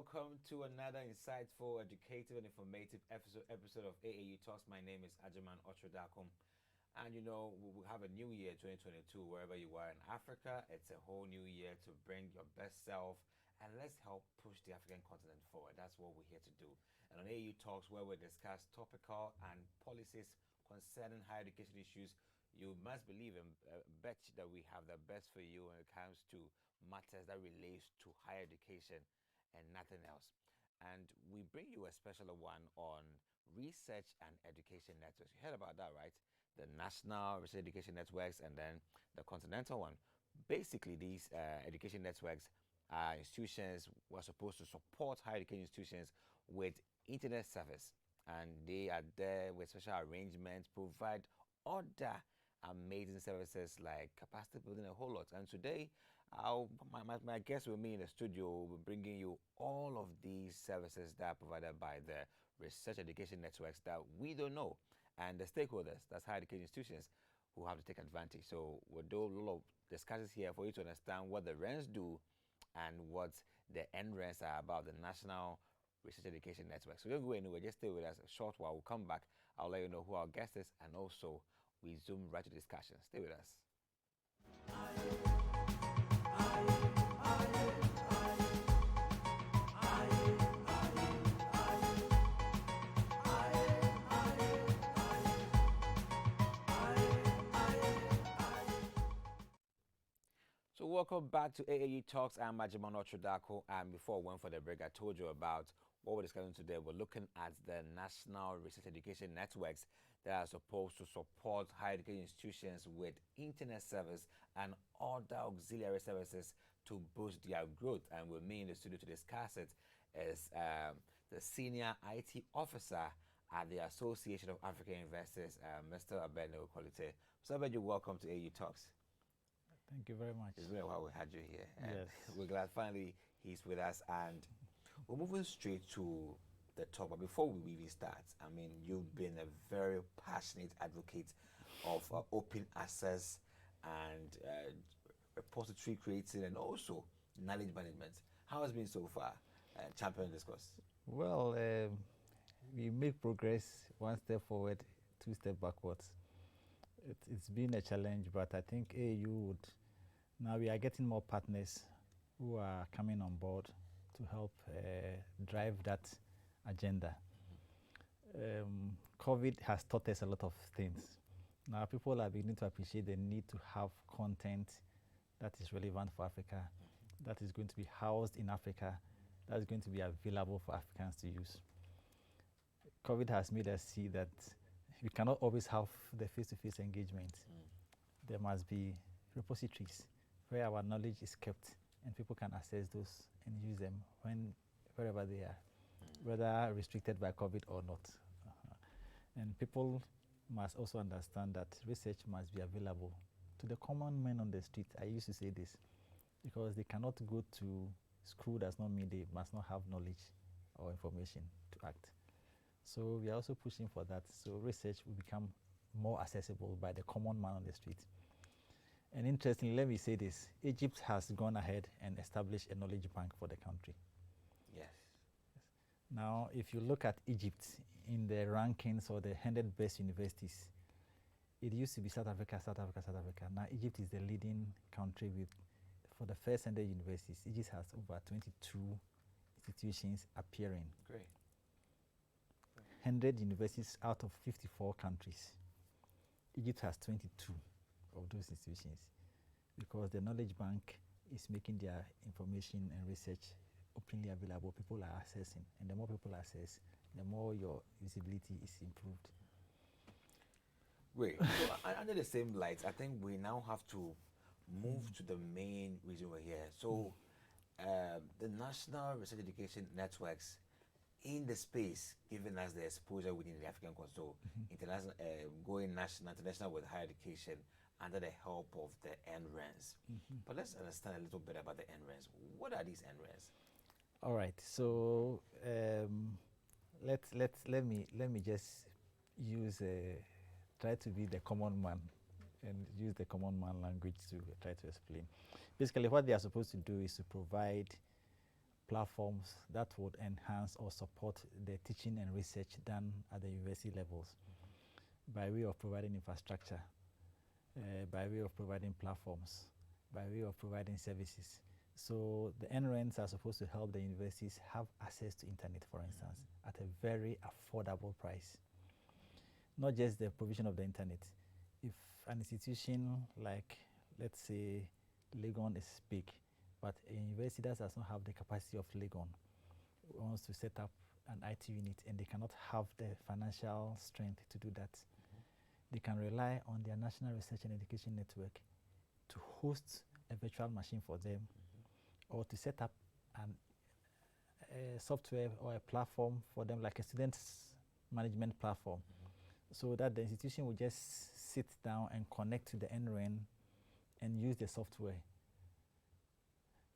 welcome to another insightful, educative, and informative episode of AAU Talks. My name is Agyemang Okyere Darko, and we have a new year, 2022, wherever you are in Africa. It's a whole new year to bring your best self, and let's help push the African continent forward. That's what we're here to do. And on AAU Talks, where we discuss topical and policies concerning higher education issues, you must believe and bet that we have the best for you when it comes to matters that relates to higher education and nothing else. And we bring you a special one on research and education networks. You heard about that, right? The national research education networks and then the continental one. Basically, these education networks are institutions who are supposed to support higher education institutions with internet service. And they are there with special arrangements, provide other amazing services like capacity building, a whole lot. And today, my guest with me in the studio will be bringing you all of these services that are provided by the research education networks that we don't know, and the stakeholders, that's higher education institutions, who have to take advantage. So we'll do a lot of discussions here for you to understand what the RENs do and what the NRENs are about, the National Research Education Network. So don't go anywhere, just stay with us a short while. We'll come back. I'll let you know who our guest is, and also we zoom right to discussion. Stay with us. So welcome back to AAU Talks. I'm Agyemang Okyere Darko, and before I went for the break, I told you about what we're discussing today. We're looking at the National Research Education Networks that are supposed to support higher education institutions with internet service and other auxiliary services to boost their growth. And with me in the studio to discuss it is the Senior IT Officer at the Association of African Investors, Mr. Abednego Corletey. So Abednego, welcome to AAU Talks. Thank you very much. It's been a while we had you here. And yes. We're glad finally he's with us. And we're moving straight to the top. But before we even start, I mean, you've been a very passionate advocate of open access and repository creating and also knowledge management. How has it been so far, championing this cause? Well, we make progress, one step forward, two steps backwards. It's been a challenge, but I think AAU would, now we are getting more partners who are coming on board to help drive that agenda. COVID has taught us a lot of things. Now people are beginning to appreciate the need to have content that is relevant for Africa, that is going to be housed in Africa, that is going to be available for Africans to use. COVID has made us see that we cannot always have the face-to-face engagement. There must be repositories where our knowledge is kept and people can access those and use them wherever they are, whether restricted by COVID or not. And people must also understand that research must be available to the common man on the street. I used to say this because they cannot go to school does not mean they must not have knowledge or information to act. So we are also pushing for that. So research will become more accessible by the common man on the street. And interestingly, let me say this, Egypt has gone ahead and established a knowledge bank for the country. Yes. Now, if you look at Egypt in the rankings or the 100 best universities, it used to be South Africa, South Africa, South Africa. Now Egypt is the leading country with, for the first 100 universities, Egypt has over 22 institutions appearing. Great. 100 universities out of 54 countries. Egypt has 22 of those institutions because the knowledge bank is making their information and research openly available. People are accessing, and the more people access, the more your visibility is improved. Great. So under the same light, I think we now have to move to the main reason we're here. So the National Research Education Networks in the space, giving us the exposure within the African continent, so international, going national, international with higher education under the help of the NRENs. But let's understand a little bit about the NRENs. What are these NRENs? All right. So let me just use try to be the common man and use the common man language to try to explain. Basically, what they are supposed to do is to provide platforms that would enhance or support the teaching and research done at the university levels by way of providing infrastructure, by way of providing platforms, by way of providing services. So the NRENs are supposed to help the universities have access to internet, for instance, at a very affordable price. Not just the provision of the internet. If an institution like, let's say, Legon is big, but a university that does not have the capacity of Legon wants to set up an IT unit and they cannot have the financial strength to do that, they can rely on their National Research and Education Network to host a virtual machine for them or to set up a software or a platform for them, like a students management platform, so that the institution will just sit down and connect to the NREN and use the software.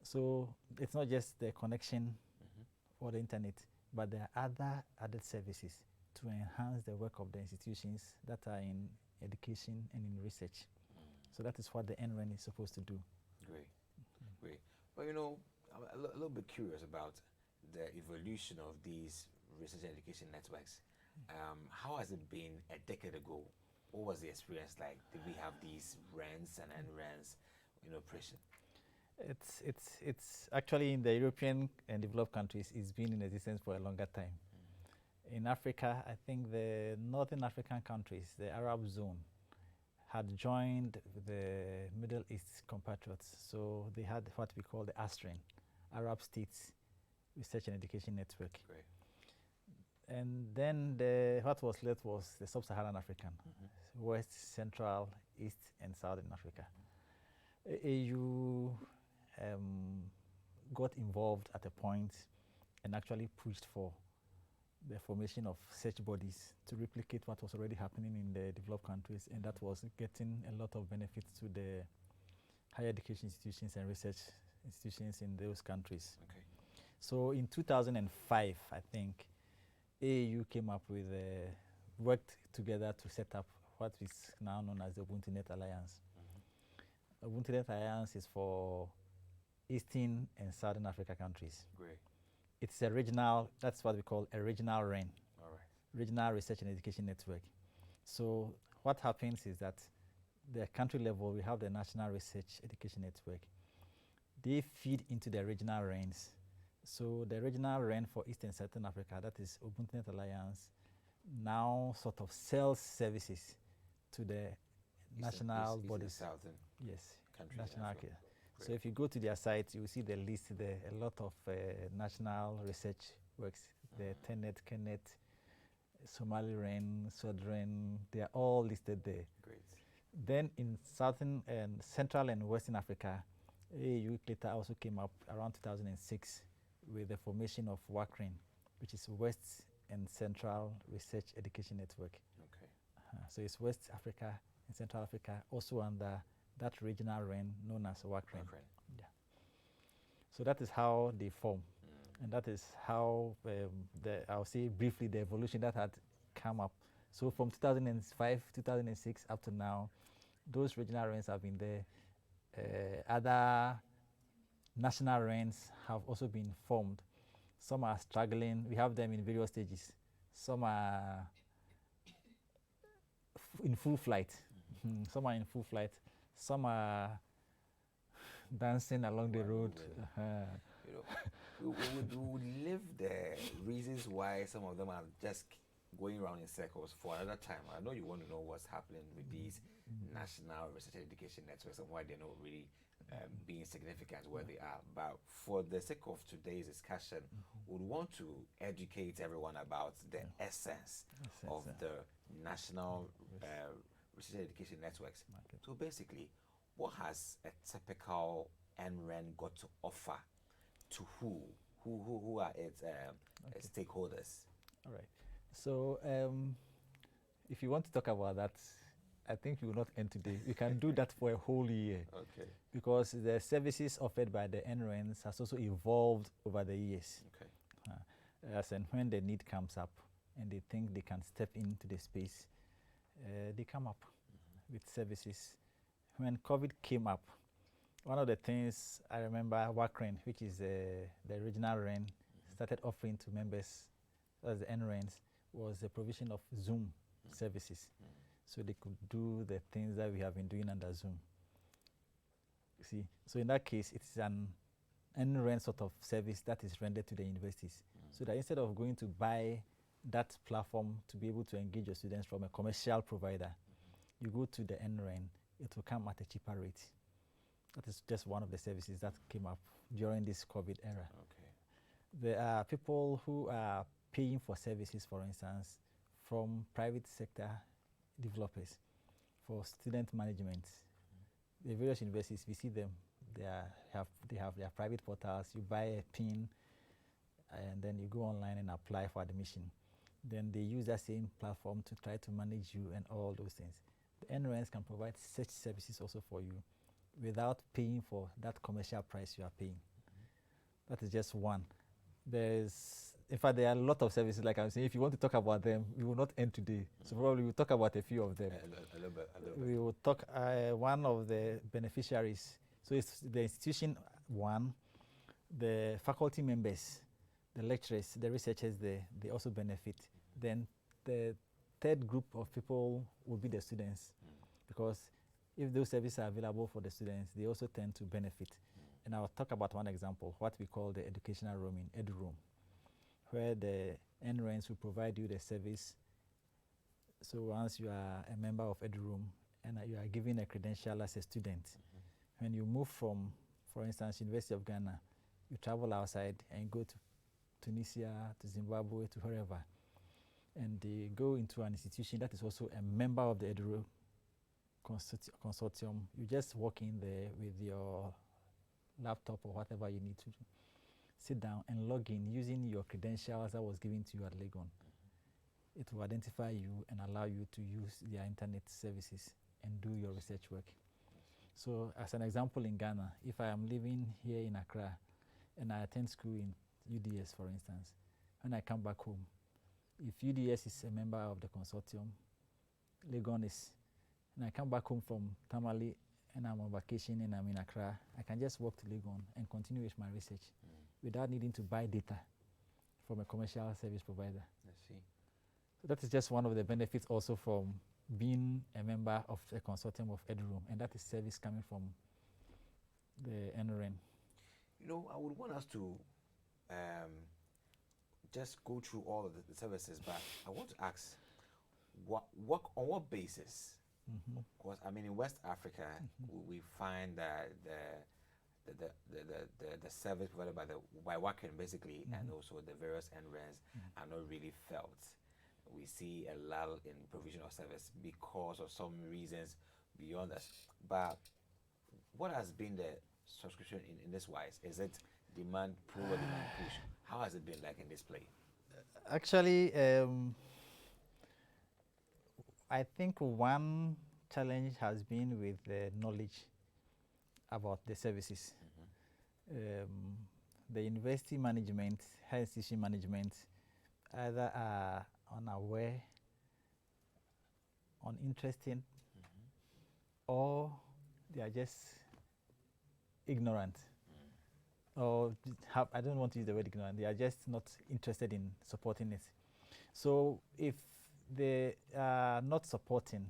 So it's not just the connection or the internet, but there are other added services to enhance the work of the institutions that are in education and in research. So that is what the NREN is supposed to do. Great, great. Well, you know, I'm a little bit curious about the evolution of these research and education networks. How has it been a decade ago? What was the experience like? Did we have these RENs and NRENs in operation? It's actually in the European and developed countries, it's been in existence for a longer time. In Africa, I think the Northern African countries, the Arab zone, had joined the Middle East compatriots. So they had what we call the ASREN, Arab States Research and Education Network. Great. And then what was left was the Sub-Saharan African, West, Central, East, and Southern Africa. AAU got involved at a point and actually pushed for the formation of such bodies to replicate what was already happening in the developed countries, and that was getting a lot of benefits to the higher education institutions and research institutions in those countries. Okay. So in 2005, I think, AAU came up with, worked together to set up what is now known as the UbuntuNet Alliance. UbuntuNet Alliance is for Eastern and Southern Africa countries. Great. It's a regional, that's what we call a regional REN, All right. Regional Research and Education Network. So what happens is that the country level, we have the National Research Education Network. They feed into the regional RENs. So the regional REN for East and Southern Africa, that is UbuntuNet Alliance, now sort of sells services to the national bodies. Southern Yes, countries. national care. So if you go to their site, you will see the list there, a lot of national research works. The TENET, KENET, Somali REN, SWADREN, they are all listed there. Great. Then in Southern and Central and Western Africa, AAU later also came up around 2006 with the formation of WACREN, which is West and Central Research Education Network. Okay. So it's West Africa and Central Africa, also under that regional REN known as WACREN. Yeah. So that is how they form. And that is how, I'll say briefly, the evolution that had come up. So from 2005, 2006 up to now, those regional RENs have been there. Other national RENs have also been formed. Some are struggling. We have them in various stages. Some are in full flight. Some are in full flight. Some are dancing along the road. You know, we would live the reasons why some of them are just going around in circles for another time. I know you want to know what's happening with these national research and education networks and why they're not really being significant where they are. But for the sake of today's discussion, we would want to educate everyone about the essence of the national research and education networks. So basically, what has a typical NREN got to offer to who are its stakeholders? All right. So if you want to talk about that, I think we will not end today. We can do that for a whole year. Okay. Because the services offered by the NRENs has also evolved over the years. Okay. As and when the need comes up and they think they can step into the space, they come up with services. When COVID came up, One of the things I remember, WACREN, which is the original REN, started offering to members as the NRENs, was the provision of Zoom services. So they could do the things that we have been doing under Zoom. You see, so in that case, it's an NREN sort of service that is rendered to the universities. So that instead of going to buy that platform to be able to engage your students from a commercial provider, you go to the NREN, it will come at a cheaper rate. That is just one of the services that came up during this COVID era. Okay. There are people who are paying for services, for instance, from private sector developers for student management. The various universities, we see them. They have their private portals. You buy a PIN, and then you go online and apply for admission. Then they use that same platform to try to manage you and all those things. The NRENs can provide such services also for you without paying for that commercial price you are paying. That is just one. In fact, there are a lot of services, like I'm saying. If you want to talk about them, we will not end today. So probably we'll talk about a few of them. A little bit. We will talk one of the beneficiaries. So it's the institution one, the faculty members, the lecturers, the researchers, they also benefit. Then the third group of people will be the students, because if those services are available for the students, they also tend to benefit. And I'll talk about one example, what we call the educational roaming, EduRoam, where the NRENs will provide you the service. So once you are a member of EduRoam and you are given a credential as a student, when you move from, for instance, University of Ghana, you travel outside and go to Tunisia, to Zimbabwe, to wherever, and they go into an institution that is also a member of the EduRoam consortium. You just walk in there with your laptop or whatever you need to do. Sit down and log in using your credentials that was given to you at Legon. It will identify you and allow you to use their internet services and do your research work. So as an example, in Ghana, if I am living here in Accra and I attend school in UDS, for instance, when I come back home, if UDS is a member of the consortium, Legon is, and I come back home from Tamale and I'm on vacation and I'm in Accra, I can just walk to Legon and continue with my research without needing to buy data from a commercial service provider. I see. So that is just one of the benefits also from being a member of a consortium of EduRoam, and that is service coming from the NREN. You know, I would want us to just go through all of the services, but I want to ask, on what basis? Because I mean, in West Africa, we find that the service provided by WACREN basically, and also the various NRENs are not really felt. We see a lull in provision of service because of some reasons beyond us. But what has been the subscription in this wise? Is it demand pull or demand push? How has it been like in this play? Actually, I think one challenge has been with the knowledge about the services. The university management, higher institution management, either are unaware, uninterested, or they are just ignorant. Or I don't want to use the word ignorant, they are just not interested in supporting it. So if they are not supporting,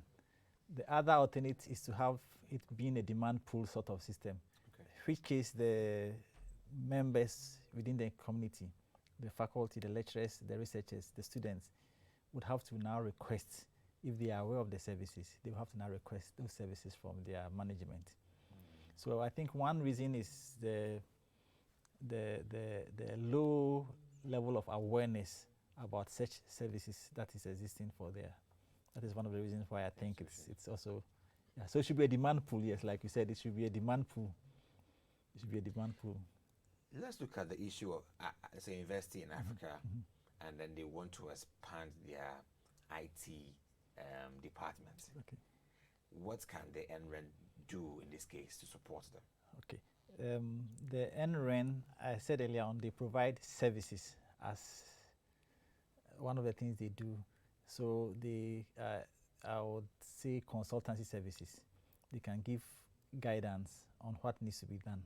the other alternate is to have it being a demand pool sort of system, which case the members within the community, the faculty, the lecturers, the researchers, the students, would have to now request, if they are aware of the services, they will have to now request those services from their management. So I think one reason is the low level of awareness about such services that is existing for there. That is one of the reasons why I think it's also, so it should be a demand pool, yes, like you said, it should be a demand pool. It should be a demand pool. Let's look at the issue of, say, university in Africa, and then they want to expand their IT departments. Okay. What can the NREN do in this case to support them? Okay. The NREN, I said earlier on, they provide services as one of the things they do. So they, I would say, consultancy services. They can give guidance on what needs to be done.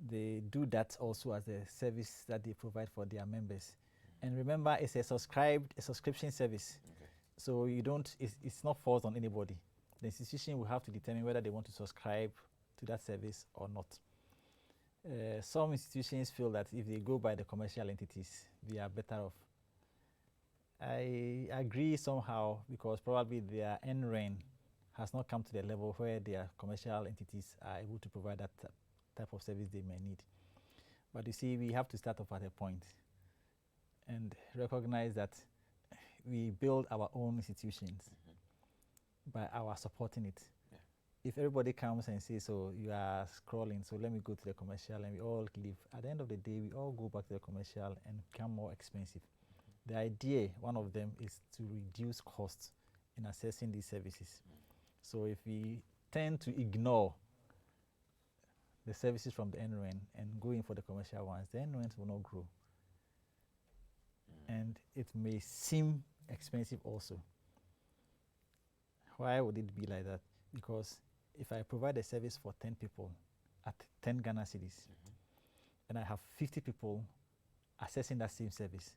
They do that also as a service that they provide for their members. And remember, it's a subscription service. Okay. So it's not forced on anybody. The institution will have to determine whether they want to subscribe to that service or not. Some institutions feel that if they go by the commercial entities, they are better off. I agree somehow, because probably their REN has not come to the level where their commercial entities are able to provide that type of service they may need. But you see, we have to start off at a point and recognize that we build our own institutions by our supporting it. Yeah. If everybody comes and says, so you are scrolling, so let me go to the commercial, and we all leave, at the end of the day, we all go back to the commercial and become more expensive. The idea, one of them, is to reduce costs in accessing these services. So if we tend to ignore the services from the REN and go in for the commercial ones, the RENs will not grow. And it may seem expensive also. Why would it be like that? Because if I provide a service for 10 people at 10 Ghana cedis, and I have 50 people accessing that same service,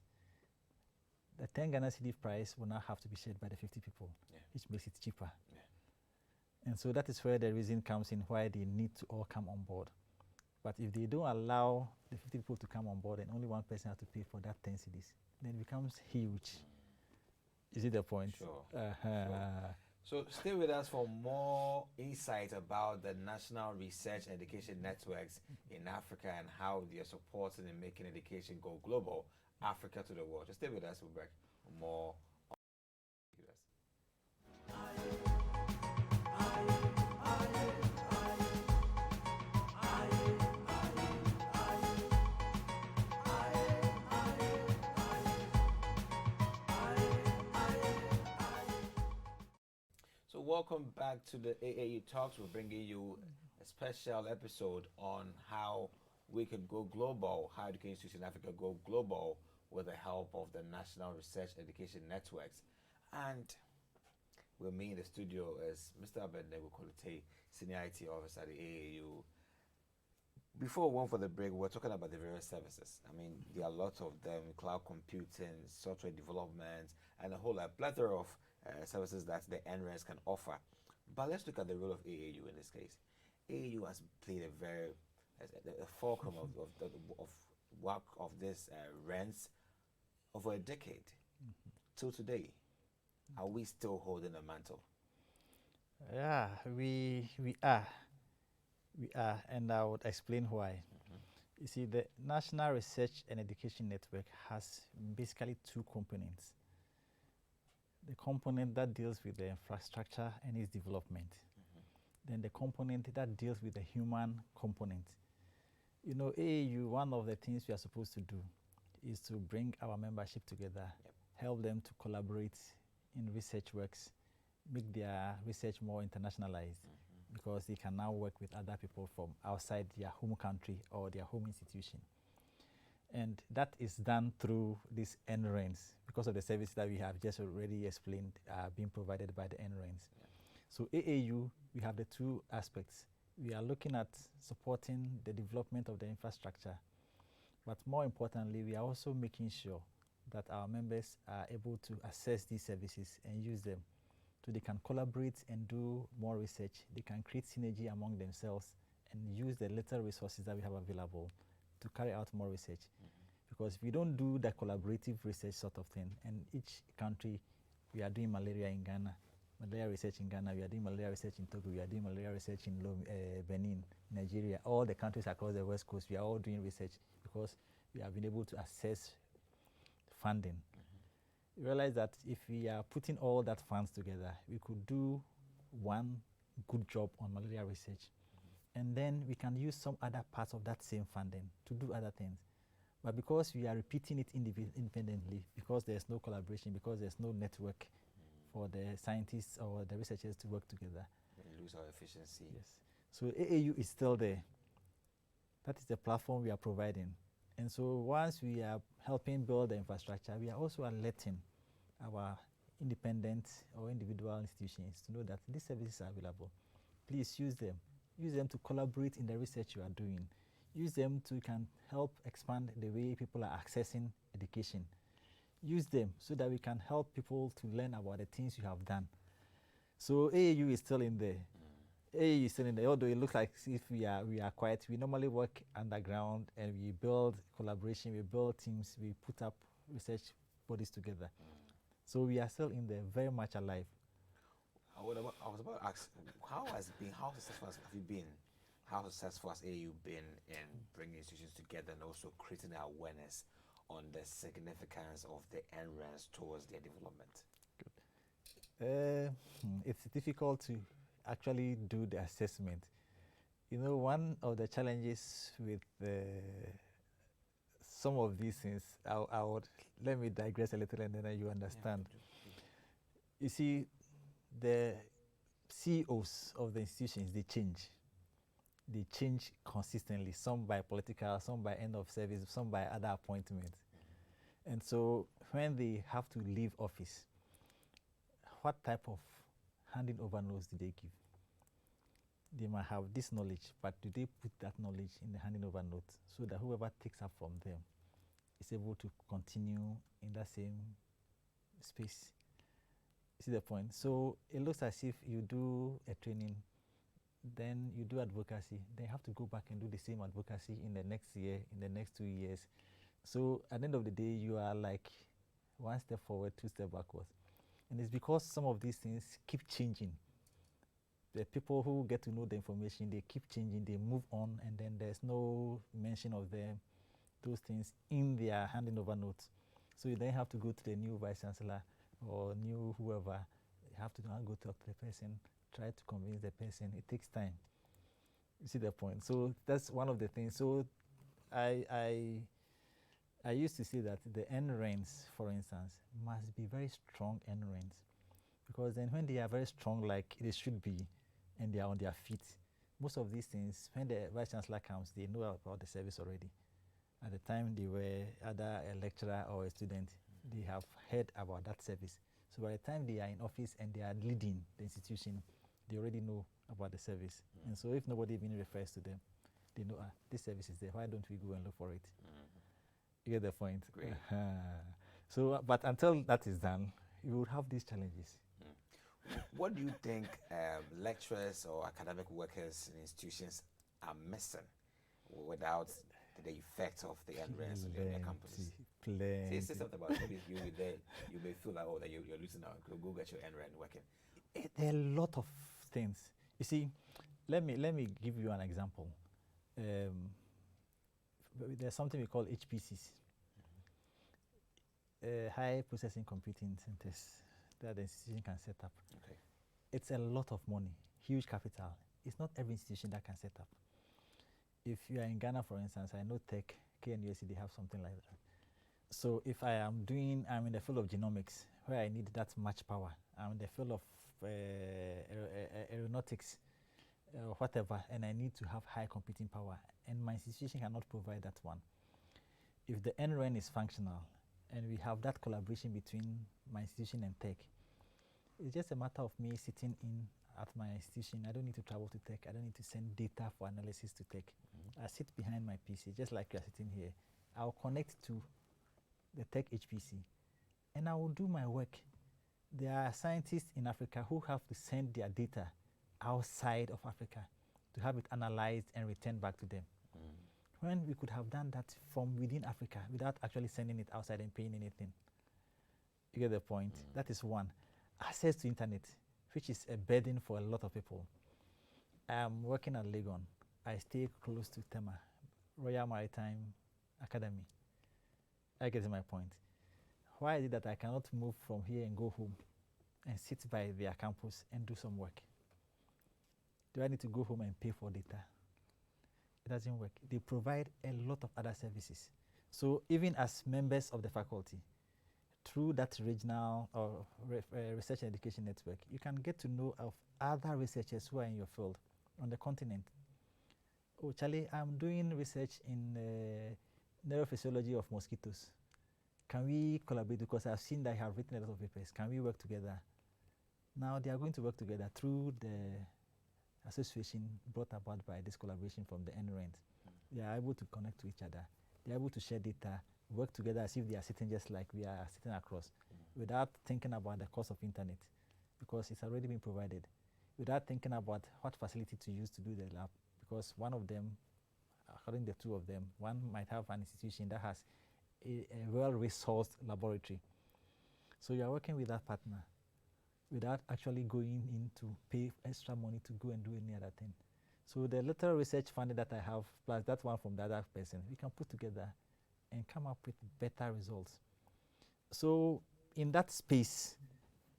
the 10 Ghana cedi price will now have to be shared by the 50 people, which makes it cheaper. And so that is where the reason comes in why they need to all come on board. But if they don't allow the 50 people to come on board and only one person has to pay for that 10 cedis, then it becomes huge. Is it the point? Sure. Sure. So stay with us for more insight about the National Research and Education Networks in Africa and how they are supporting and making education go global, Africa to the world. Just stay with us, we'll break more. So welcome back to the AAU Talks. We're bringing you a special episode on how we can go global, how education institutions in Africa go global with the help of the National Research Education Networks. And with me in the studio is Mr. Abednego Corletey, Senior IT Officer at the AAU. Before we went for the break, we were talking about the various services. I mean, there are lots of them: cloud computing, software development, and a whole plethora of services that the RENs can offer. But let's look at the role of AAU in this case. AAU has played a fulcrum of work of this RENs over a decade. Till today. Are we still holding the mantle? Yeah, we are. We are, and I would explain why. You see, the National Research and Education Network has basically two components. The component that deals with the infrastructure and its development. Then the component that deals with the human component. You know, AAU, one of the things we are supposed to do is to bring our membership together, help them to collaborate in research works, make their research more internationalized, because they can now work with other people from outside their home country or their home institution. And that is done through these RENs, because of the service that we have just already explained being provided by the RENs. So AAU, we have the two aspects. We are looking at supporting the development of the infrastructure, but more importantly, we are also making sure that our members are able to access these services and use them, so they can collaborate and do more research. They can create synergy among themselves and use the little resources that we have available to carry out more research. Because if we don't do the collaborative research sort of thing, and each country, we are doing malaria in Ghana, malaria research in Ghana, we are doing malaria research in Togo, we are doing malaria research in Benin, Nigeria, all the countries across the West Coast, we are all doing research because we have been able to access funding. You realize that if we are putting all that funds together, we could do one good job on malaria research. And then we can use some other parts of that same funding to do other things. But because we are repeating it independently, because there's no collaboration, because there's no network for the scientists or the researchers to work together, We lose our efficiency. Yes. So AAU is still there. That is the platform we are providing. And so once we are helping build the infrastructure, we are also alerting our independent or individual institutions to know that these services are available. Please use them. Use them to collaborate in the research you are doing. Use them to can help expand the way people are accessing education. Use them so that we can help people to learn about the things you have done. So AAU is still in there. AAU is still in there, although it looks like if we are quiet. We normally work underground and we build collaboration, we build teams, we put up research bodies together. So we are still in there, very much alive. I was about to ask, how successful have you been? How successful has AAU been in bringing institutions together and also creating awareness on the significance of the RENs towards their development? It's difficult to actually do the assessment. You know, one of the challenges with some of these things, let me digress a little and then you understand. You see, the CEOs of the institutions, they change. They change consistently, some by political, some by end of service, some by other appointments. And so when they have to leave office, what type of handing over notes do they give? They might have this knowledge, but do they put that knowledge in the handing over note so that whoever takes up from them is able to continue in that same space? You see the point? So it looks as if you do a training, then you do advocacy, then you have to go back and do the same advocacy in the next year, in the next 2 years. So at the end of the day, you are like one step forward, 2 steps backwards. And it's because some of these things keep changing. The people who get to know the information, they keep changing, they move on, and then there's no mention of them, those things in their handing over notes. So you then have to go to the new vice chancellor or new whoever. You have to now go talk to the person, try to convince the person. It takes time. You see the point? So that's one of the things. So I used to say that the RENs, for instance, must be very strong RENs, because then when they are very strong like they should be and they are on their feet, most of these things, when the vice chancellor comes, they know about the service already. At the time they were either a lecturer or a student, they have heard about that service. So by the time they are in office and they are leading the institution, they already know about the service. And so if nobody even refers to them, they know, this service is there, why don't we go and look for it? You get the point? Great. So, but until that is done, you will have these challenges. What do you think lecturers or academic workers in institutions are missing without the effect of the RENs on their campuses? Plenty. Say something about maybe you there. You may feel like, that you're losing out. Go get your REN working. There are a lot of things. You see, let me give you an example. There's something we call HPCs, high processing computing centers that the institution can set up. Okay. It's a lot of money, huge capital. It's not every institution that can set up. If you are in Ghana, for instance, I know Tech, KNUST, they have something like that. So if I'm in the field of genomics, where I need that much power, I'm in the field of aeronautics, whatever, and I need to have high computing power, and my institution cannot provide that one. If the REN is functional, and we have that collaboration between my institution and Tech, it's just a matter of me sitting in at my institution. I don't need to travel to Tech. I don't need to send data for analysis to Tech. I sit behind my PC, just like you're sitting here. I'll connect to the Tech HPC, and I will do my work. There are scientists in Africa who have to send their data outside of Africa to have it analyzed and returned back to them. When we could have done that from within Africa without actually sending it outside and paying anything. You get the point? That is one. Access to internet, which is a burden for a lot of people. I'm working at Legon. I stay close to TEMA, Royal Maritime Academy. I get my point. Why is it that I cannot move from here and go home and sit by their campus and do some work? Do I need to go home and pay for data? It doesn't work. They provide a lot of other services. So even as members of the faculty, through that regional or research and education network, you can get to know of other researchers who are in your field on the continent. Oh, Charlie, I'm doing research in neurophysiology of mosquitoes. Can we collaborate? Because I've seen that I have written a lot of papers. Can we work together? Now they are going to work together through the association brought about by this collaboration from the NRENs. They are able to connect to each other. They are able to share data, work together as if they are sitting just like we are sitting across, without thinking about the cost of internet, because it's already been provided, without thinking about what facility to use to do the lab, because one of them, according to the two of them, one might have an institution that has a well-resourced laboratory. So you are working with that partner without actually going in to pay extra money to go and do any other thing. So the little research funding that I have, plus that one from the other person, we can put together and come up with better results. So in that space,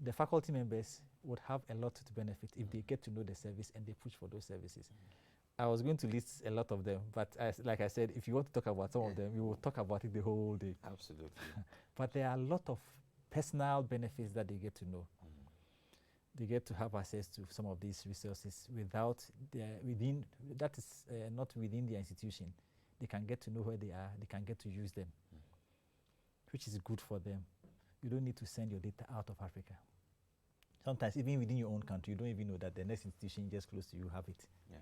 the faculty members would have a lot to benefit if they get to know the service and they push for those services. I was going to list a lot of them, but like I said, if you want to talk about some of them, we will talk about it the whole day. Absolutely. But there are a lot of personal benefits that they get to know. They get to have access to some of these resources without that is not within their institution. They can get to know where they are, they can get to use them, which is good for them. You don't need to send your data out of Africa. Sometimes even within your own country, you don't even know that the next institution just close to you have it. Yeah.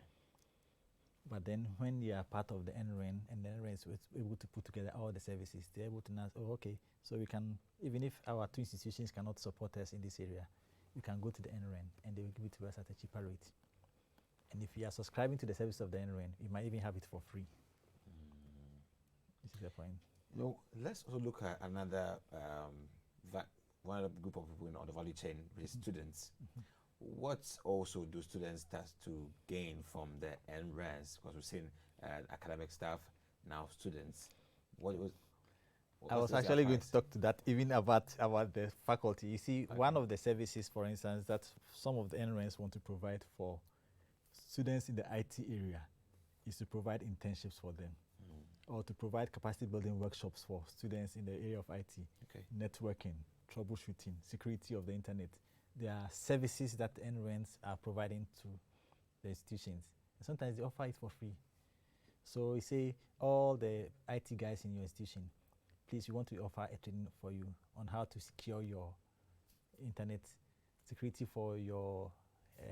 But then when you are part of the NREN and the NREN is able to put together all the services, they're able to know, oh, okay, so we can, even if our two institutions cannot support us in this area, we can go to the NREN and they will give it to us at a cheaper rate. And if you are subscribing to the service of the NREN, you might even have it for free. This is the point. No, let's also look at another one other group of people on the value chain, which is students. What also do students start to gain from the NRENs? Because we've seen academic staff, now students. I was actually going to talk to that, even about the faculty. You see, one of the services, for instance, that some of the NRENs want to provide for students in the IT area is to provide internships for them, or to provide capacity building workshops for students in the area of IT, networking, troubleshooting, security of the internet. There are services that NRENs are providing to the institutions. And sometimes they offer it for free. So you say, all the IT guys in your institution, please, we want to offer a training for you on how to secure your internet, security for your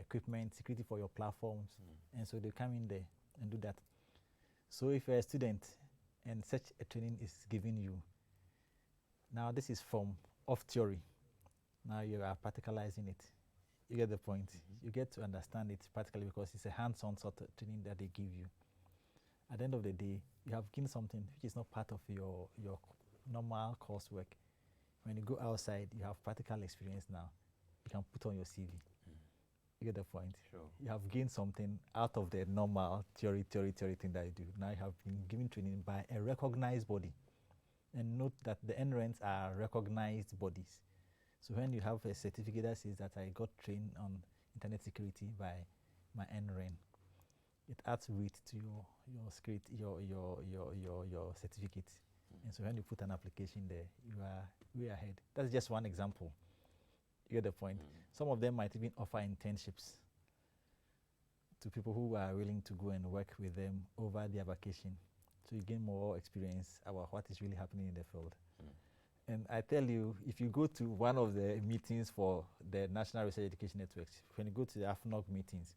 equipment, security for your platforms. And so they come in there and do that. So if you're a student and such a training is given you, now this is from off theory. Now you are practicalizing it. You get the point. You get to understand it practically because it's a hands-on sort of training that they give you. At the end of the day, you have gained something which is not part of your normal coursework. When you go outside, you have practical experience now. You can put on your CV. You get the point? Sure. You have gained something out of the normal theory thing that you do. Now you have been given training by a recognized body. And note that the NRENs are recognized bodies. So when you have a certificate that says that I got trained on internet security by my NREN, it adds weight to your certificate. And so when you put an application there, you are way ahead. That's just one example. You get the point. Some of them might even offer internships to people who are willing to go and work with them over their vacation. So you gain more experience about what is really happening in the field. And I tell you, if you go to one of the meetings for the National Research Education Networks, when you go to the AFNOG meetings,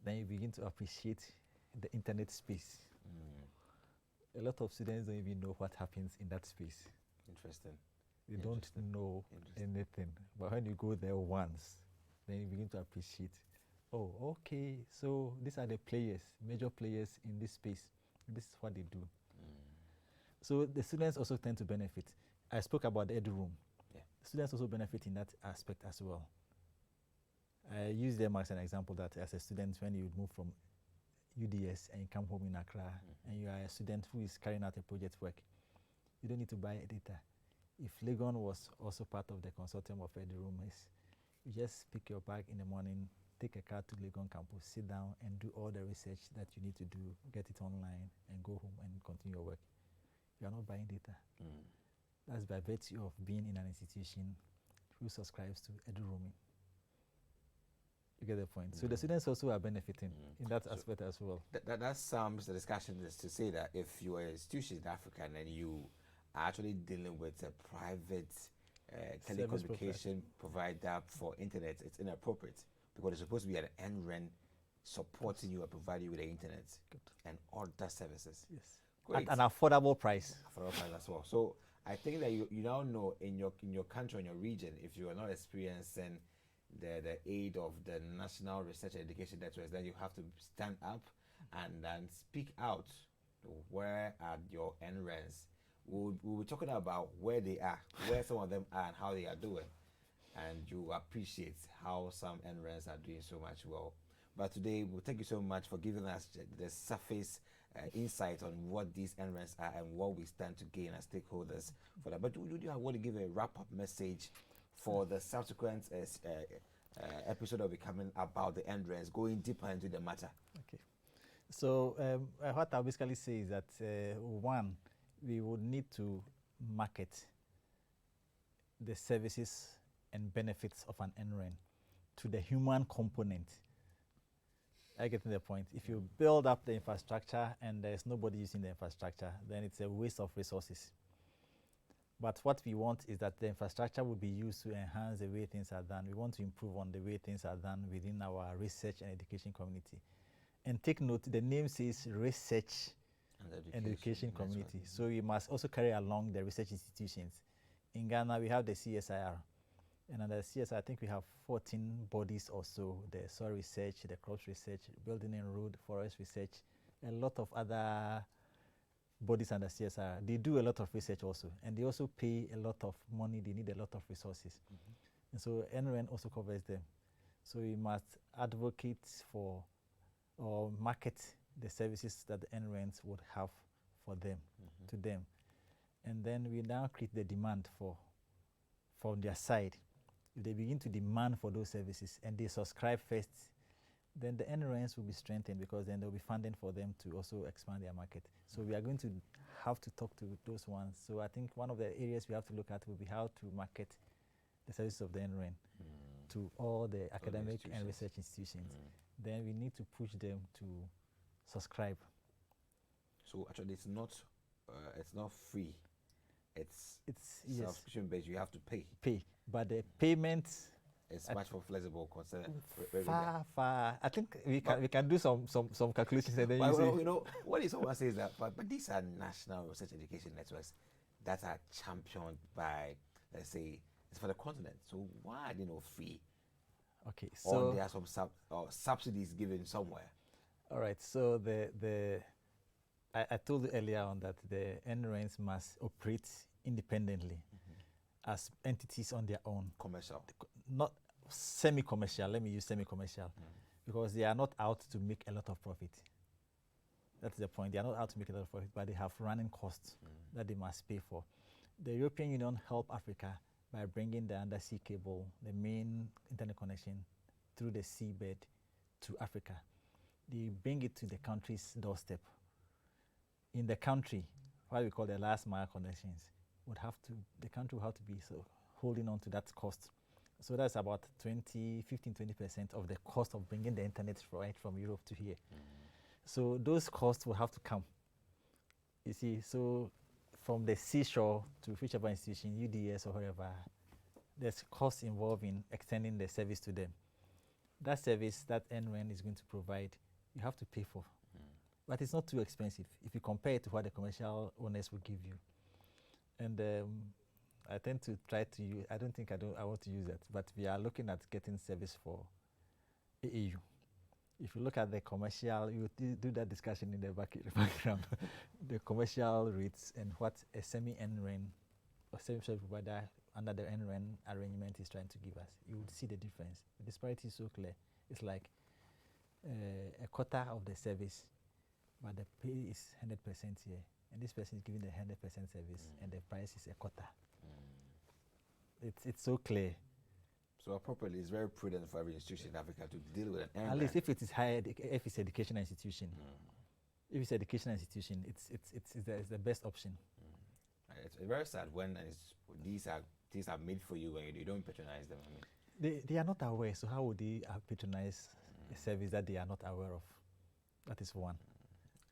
then you begin to appreciate the internet space. A lot of students don't even know what happens in that space. Interesting. They don't know anything. But when you go there once, then you begin to appreciate, oh, okay, so these are the players, major players in this space. This is what they do. So the students also tend to benefit. I spoke about the Edu Room. Students also benefit in that aspect as well. I use them as an example that as a student, when you move from UDS and you come home in Accra, and you are a student who is carrying out a project work, you don't need to buy data. If Legon was also part of the consortium of Edu Room, you just pick your bag in the morning, take a car to Legon campus, sit down and do all the research that you need to do, get it online, and go home and continue your work. You are not buying data. That's by virtue of being in an institution who subscribes to Edu Roaming. You get the point. So the students also are benefiting in that aspect as well. That sums the discussion is to say that if you are a institution in Africa and then you are actually dealing with a private telecommunication provider for internet, it's inappropriate because it's supposed to be an NREN supporting you and providing you with the internet and other services. Yes. Great. At an affordable price. Affordable price as well. So I think that you now know in your country, in your region, if you are not experiencing the aid of the National Research and Education Networks, then you have to stand up and then speak out. Where are your NRENs? We'll be talking about where they are, where some of them are, and how they are doing. And you appreciate how some NRENs are doing so much well. But today, we'll thank you so much for giving us the surface insight on what these NRENs are and what we stand to gain as stakeholders for that. But do you want to give a wrap-up message for the subsequent episode that will be coming about the NRENs, going deeper into the matter? Okay. So what I'll basically say is that, one, we would need to market the services and benefits of an NREN to the human component. I get to the point. If you build up the infrastructure and there's nobody using the infrastructure, then it's a waste of resources. But what we want is that the infrastructure will be used to enhance the way things are done. We want to improve on the way things are done within our research and education community. And take note, the name says research and education community. So we must also carry along the research institutions. In Ghana, we have the CSIR. And under CSIR, I think we have 14 bodies or so: the soil research, the crops research, building and road, forest research, a lot of other bodies under CSIR. They do a lot of research also, and they also pay a lot of money. They need a lot of resources. And so NREN also covers them. So we must advocate for or market the services that the NRENs would have for them, to them. And then we now create the demand from their side. If they begin to demand for those services and they subscribe first, then the NRENs will be strengthened, because then there will be funding for them to also expand their market. So we are going to have to talk to those ones. So I think one of the areas we have to look at will be how to market the services of the NREN to all the academic and research institutions. Then we need to push them to subscribe. So actually, it's not free. It's yes, subscription based. You have to pay. But the payment is much more flexible. Far. I think we can do some calculations and then you know what is someone says that, but these are national research education networks that are championed by, let's say, it's for the continent. So why are they not free? Okay, so or there are some subsidies given somewhere. All right. So I told you earlier on that the NRENs must operate independently as entities on their own. Commercial. Not semi-commercial. Let me use semi-commercial, because they are not out to make a lot of profit. That's the point. They are not out to make a lot of profit, but they have running costs that they must pay for. The European Union helped Africa by bringing the undersea cable, the main internet connection, through the seabed to Africa. They bring it to the country's doorstep. In the country, what we call the last mile connections, the country will have to be holding on to that cost. So that's about 15-20% of the cost of bringing the internet right from Europe to here. So those costs will have to come. You see, so from the seashore to whichever institution, UDS or wherever, there's costs involved in extending the service to them. That service that NREN is going to provide, you have to pay for. But it's not too expensive if you compare it to what the commercial owners will give you. And I tend to try to use, I want to use that, but we are looking at getting service for AAU. If you look at the commercial, you do that discussion in the background, the commercial rates and what a semi-NREN or semi-service provider under the NREN arrangement is trying to give us. You would see the difference. The disparity is so clear. It's like a quarter of the service, but the pay is 100% here. And this person is giving the 100% service, and the price is a quarter. It's so clear. So appropriately, it's very prudent for every institution in Africa to deal with an NREN. At least if it is if it's educational institution. If it's educational institution, it's the best option. It's very sad when these are made for you and you don't patronize them. I mean, they are not aware. So how would they patronize a service that they are not aware of? That is one.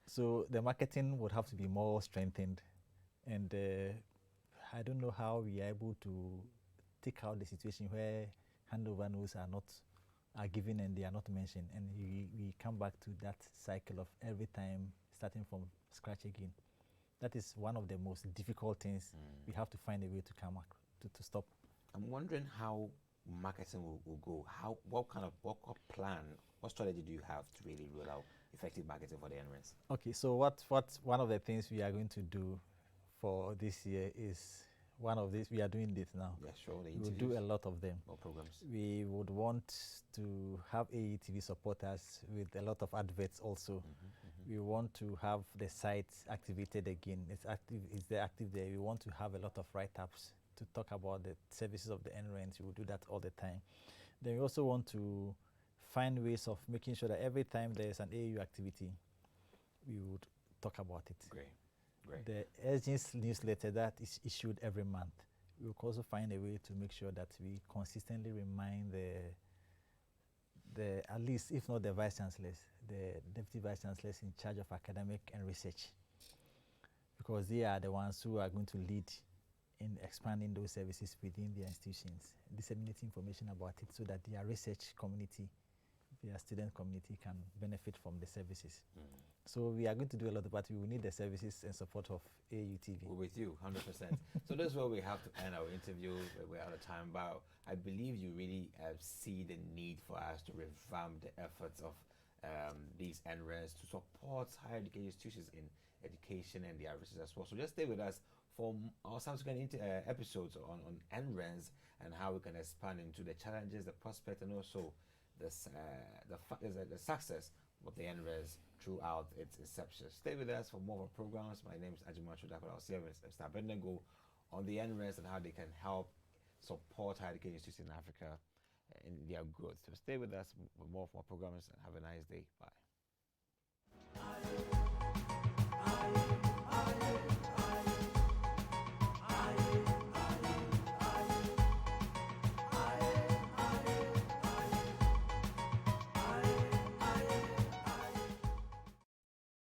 So the marketing would have to be more strengthened, and I don't know how we are able to take out the situation where handover notes are not are given and they are not mentioned. And we come back to that cycle of every time starting from scratch again. That is one of the most difficult things. We have to find a way to come up to stop. I'm wondering how marketing will go. What plan, what strategy do you have to really roll out effective marketing for the NRENs? Okay, so what one of the things we are going to do for this year is one of these. We are doing this now. Yeah, sure. We will do a lot of them. More programs. We would want to have AETV support us with a lot of adverts also. We want to have the site activated again. It's active. It's active there. We want to have a lot of write-ups to talk about the services of the NRENs. We will do that all the time. Then we also want to find ways of making sure that every time there is an AAU activity, we would talk about it. Great. Great. The Urgings newsletter that is issued every month, we will also find a way to make sure that we consistently remind the at least, if not the vice chancellors, the deputy vice chancellors in charge of academic and research, because they are the ones who are going to lead in expanding those services within their institutions, disseminating information about it so that their research community, their student community can benefit from the services. So we are going to do a lot, but we will need the services and support of AAU TV. We're with you, 100%. So this is where we have to end our interview. We're out of time, but I believe you really see the need for us to revamp the efforts of these NRENs to support higher education institutions in education and their research as well. So just stay with us for our subsequent episodes on NRENs and how we can expand into the challenges, the prospects, and also the success of the NRENs throughout its inception. Stay with us for more of our programs. My name is Agyemang Okyere Darko. I'll see you with Mr. Abednego on the NRENs and how they can help support higher education institutions in Africa in their growth. So stay with us for more of our programs and have a nice day. Bye.